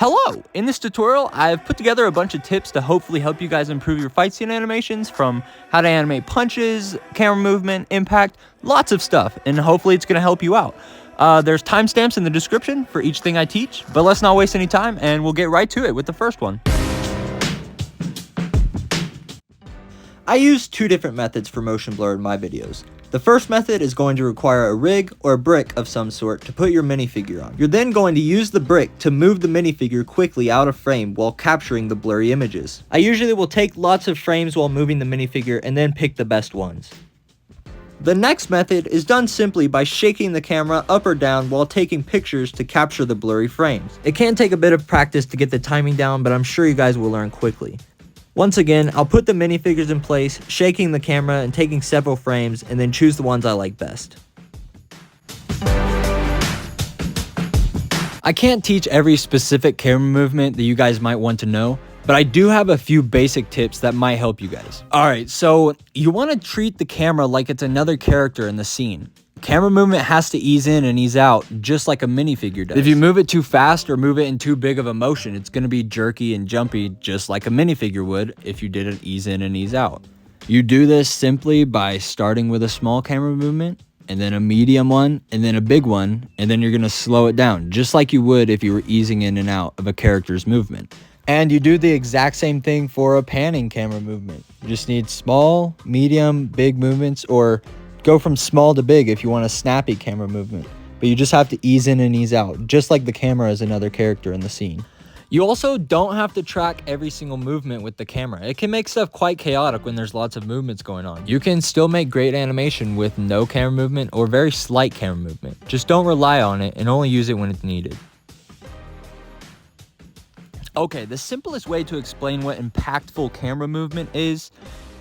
Hello! In this tutorial, I've put together a bunch of tips to hopefully help you guys improve your fight scene animations, from how to animate punches, camera movement, impact, lots of stuff, and hopefully it's going to help you out. There's timestamps in the description for each thing I teach, but let's not waste any time and we'll get right to it with the first one. I use two different methods for motion blur in my videos. The first method is going to require a rig or a brick of some sort to put your minifigure on. You're then going to use the brick to move the minifigure quickly out of frame while capturing the blurry images. I usually will take lots of frames while moving the minifigure and then pick the best ones. The next method is done simply by shaking the camera up or down while taking pictures to capture the blurry frames. It can take a bit of practice to get the timing down, but I'm sure you guys will learn quickly. Once again, I'll put the minifigures in place, shaking the camera and taking several frames, and then choose the ones I like best. I can't teach every specific camera movement that you guys might want to know, but I do have a few basic tips that might help you guys. Alright, so you want to treat the camera like it's another character in the scene. Camera movement has to ease in and ease out, just like a minifigure does. If you move it too fast or move it in too big of a motion, it's going to be jerky and jumpy, just like a minifigure would if you did it ease in and ease out. You do this simply by starting with a small camera movement, and then a medium one, and then a big one, and then you're going to slow it down, just like you would if you were easing in and out of a character's movement. And you do the exact same thing for a panning camera movement. You just need small, medium, big movements, or go from small to big if you want a snappy camera movement, but you just have to ease in and ease out, just like the camera is another character in the scene. You also don't have to track every single movement with the camera. It can make stuff quite chaotic when there's lots of movements going on. You can still make great animation with no camera movement or very slight camera movement. Just don't rely on it and only use it when it's needed. Okay, the simplest way to explain what impactful camera movement is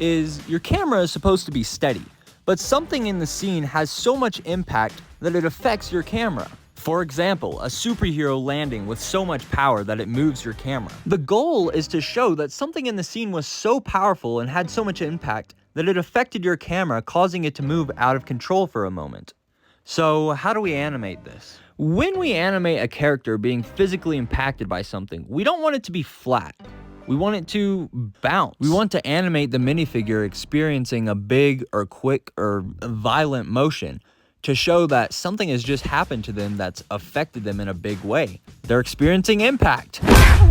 your camera is supposed to be steady. But something in the scene has so much impact that it affects your camera. For example, a superhero landing with so much power that it moves your camera. The goal is to show that something in the scene was so powerful and had so much impact that it affected your camera, causing it to move out of control for a moment. So how do we animate this? When we animate a character being physically impacted by something, we don't want it to be flat. We want it to bounce. We want to animate the minifigure experiencing a big or quick or violent motion to show that something has just happened to them that's affected them in a big way. They're experiencing impact.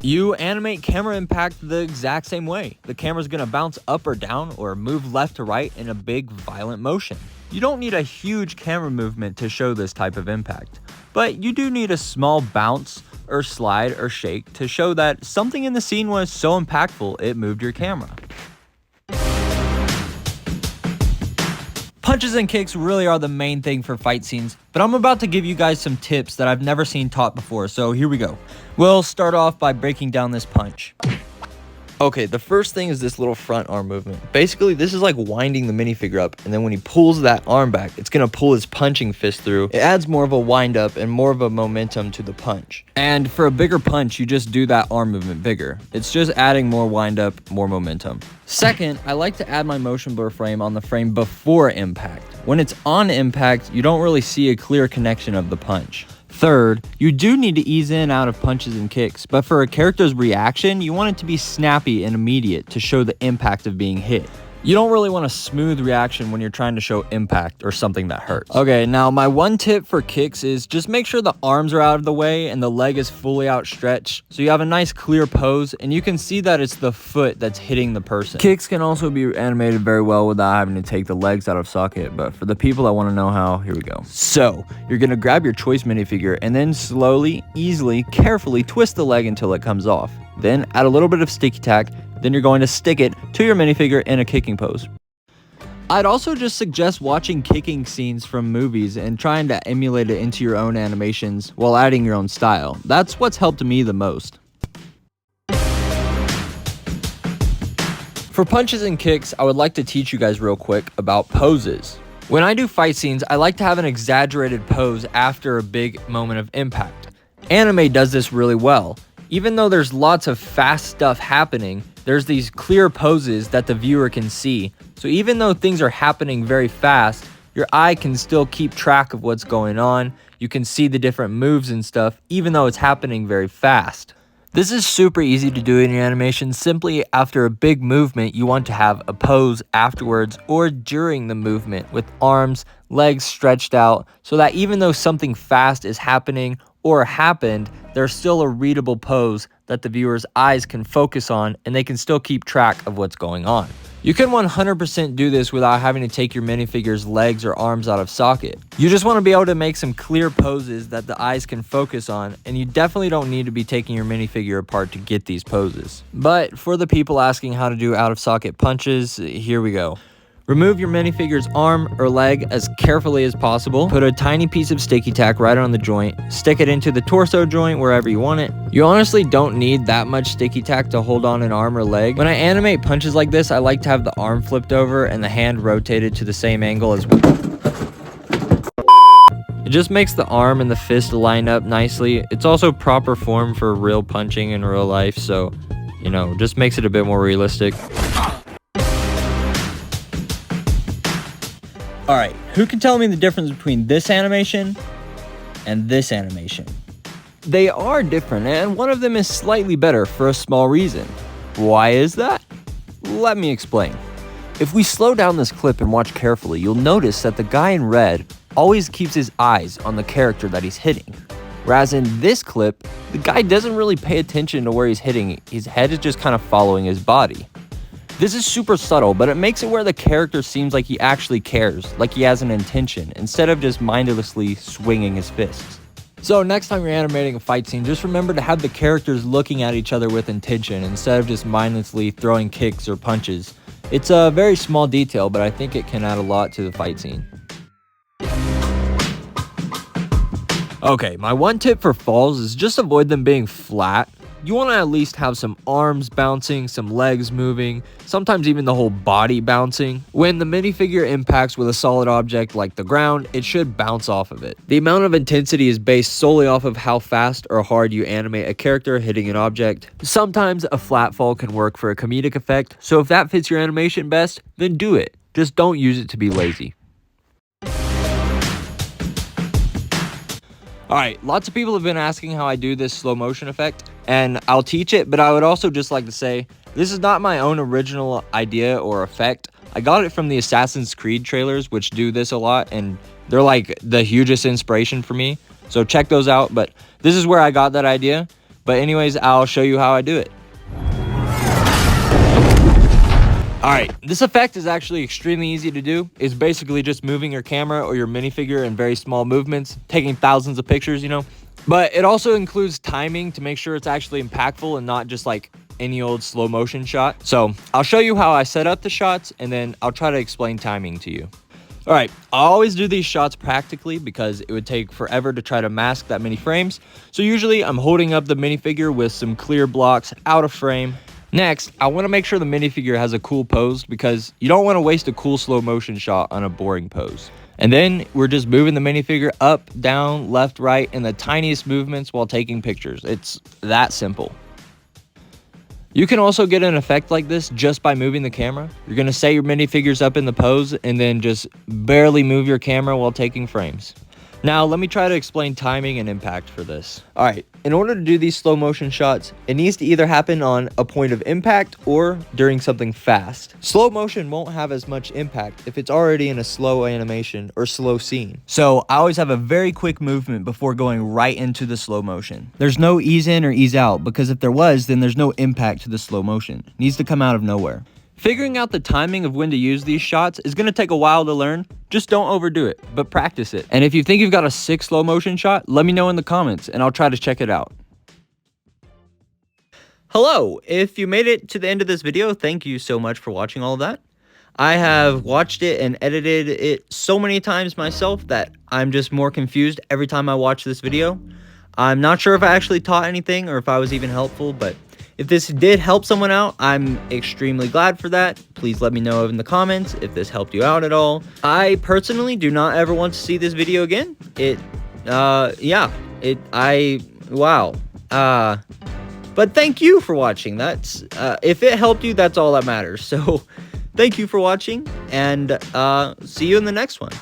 You animate camera impact the exact same way. The camera's gonna bounce up or down or move left to right in a big violent motion. You don't need a huge camera movement to show this type of impact, but you do need a small bounce or slide or shake to show that something in the scene was so impactful it moved your camera. Punches and kicks really are the main thing for fight scenes, but I'm about to give you guys some tips that I've never seen taught before, so here we go. We'll start off by breaking down this punch. Okay, the first thing is this little front arm movement. Basically, this is like winding the minifigure up, and then when he pulls that arm back, it's gonna pull his punching fist through. It adds more of a wind up and more of a momentum to the punch. And for a bigger punch, you just do that arm movement bigger. It's just adding more wind up, more momentum. Second, I like to add my motion blur frame on the frame before impact. When it's on impact, you don't really see a clear connection of the punch. Third, you do need to ease in and out of punches and kicks, but for a character's reaction, you want it to be snappy and immediate to show the impact of being hit. You don't really want a smooth reaction when you're trying to show impact or something that hurts. Okay, now my one tip for kicks is just make sure the arms are out of the way and the leg is fully outstretched, so you have a nice clear pose and you can see that it's the foot that's hitting the person. Kicks can also be animated very well without having to take the legs out of socket, but for the people that want to know how, here we go. So, you're going to grab your choice minifigure and then slowly, easily, carefully twist the leg until it comes off. Then add a little bit of sticky tack. Then you're going to stick it to your minifigure in a kicking pose. I'd also just suggest watching kicking scenes from movies and trying to emulate it into your own animations while adding your own style. That's what's helped me the most. For punches and kicks, I would like to teach you guys real quick about poses. When I do fight scenes, I like to have an exaggerated pose after a big moment of impact. Anime does this really well. Even though there's lots of fast stuff happening, there's these clear poses that the viewer can see. So even though things are happening very fast, your eye can still keep track of what's going on. You can see the different moves and stuff, even though it's happening very fast. This is super easy to do in your animation. Simply after a big movement, you want to have a pose afterwards or during the movement with arms, legs stretched out so that even though something fast is happening or happened, there's still a readable pose that the viewer's eyes can focus on and they can still keep track of what's going on. You can 100% do this without having to take your minifigure's legs or arms out of socket. You just want to be able to make some clear poses that the eyes can focus on, and you definitely don't need to be taking your minifigure apart to get these poses. But for the people asking how to do out of socket punches, here we go. Remove your minifigure's arm or leg as carefully as possible. Put a tiny piece of sticky tack right on the joint. Stick it into the torso joint wherever you want it. You honestly don't need that much sticky tack to hold on an arm or leg. When I animate punches like this, I like to have the arm flipped over and the hand rotated to the same angle as well. It just makes the arm and the fist line up nicely. It's also proper form for real punching in real life, so, you know, just makes it a bit more realistic. Alright, who can tell me the difference between this animation and this animation? They are different, and one of them is slightly better for a small reason. Why is that? Let me explain. If we slow down this clip and watch carefully, you'll notice that the guy in red always keeps his eyes on the character that he's hitting. Whereas in this clip, the guy doesn't really pay attention to where he's hitting. His head is just kind of following his body. This is super subtle, but it makes it where the character seems like he actually cares, like he has an intention, instead of just mindlessly swinging his fists. So next time you're animating a fight scene, just remember to have the characters looking at each other with intention, instead of just mindlessly throwing kicks or punches. It's a very small detail, but I think it can add a lot to the fight scene. Okay, my one tip for falls is just avoid them being flat. You want to at least have some arms bouncing, some legs moving, sometimes even the whole body bouncing. When the minifigure impacts with a solid object like the ground, it should bounce off of it. The amount of intensity is based solely off of how fast or hard you animate a character hitting an object. Sometimes a flat fall can work for a comedic effect, so if that fits your animation best, then do it. Just don't use it to be lazy. Alright, lots of people have been asking how I do this slow motion effect, and I'll teach it, but I would also just like to say, this is not my own original idea or effect. I got it from the Assassin's Creed trailers, which do this a lot, and they're like the hugest inspiration for me, so check those out, but this is where I got that idea. But anyways, I'll show you how I do it. Alright, this effect is actually extremely easy to do. It's basically just moving your camera or your minifigure in very small movements, taking thousands of pictures, you know. But it also includes timing to make sure it's actually impactful and not just like any old slow motion shot. So I'll show you how I set up the shots and then I'll try to explain timing to you. Alright, I always do these shots practically because it would take forever to try to mask that many frames. So usually I'm holding up the minifigure with some clear blocks out of frame. Next, I want to make sure the minifigure has a cool pose because you don't want to waste a cool slow motion shot on a boring pose. And then we're just moving the minifigure up, down, left, right in the tiniest movements while taking pictures. It's that simple. You can also get an effect like this just by moving the camera. You're going to set your minifigures up in the pose and then just barely move your camera while taking frames. Now, let me try to explain timing and impact for this. Alright, in order to do these slow motion shots, it needs to either happen on a point of impact or during something fast. Slow motion won't have as much impact if it's already in a slow animation or slow scene. So, I always have a very quick movement before going right into the slow motion. There's no ease in or ease out, because if there was, then there's no impact to the slow motion. It needs to come out of nowhere. Figuring out the timing of when to use these shots is going to take a while to learn. Just don't overdo it, but practice it. And if you think you've got a sick slow motion shot, let me know in the comments and I'll try to check it out. Hello, if you made it to the end of this video, thank you so much for watching all of that. I have watched it and edited it so many times myself that I'm just more confused every time I watch this video. I'm not sure if I actually taught anything or if I was even helpful, but if this did help someone out, I'm extremely glad for that. Please let me know in the comments if this helped you out at all. I personally do not ever want to see this video again. Wow. But thank you for watching. That's, if it helped you, that's all that matters. So thank you for watching and see you in the next one.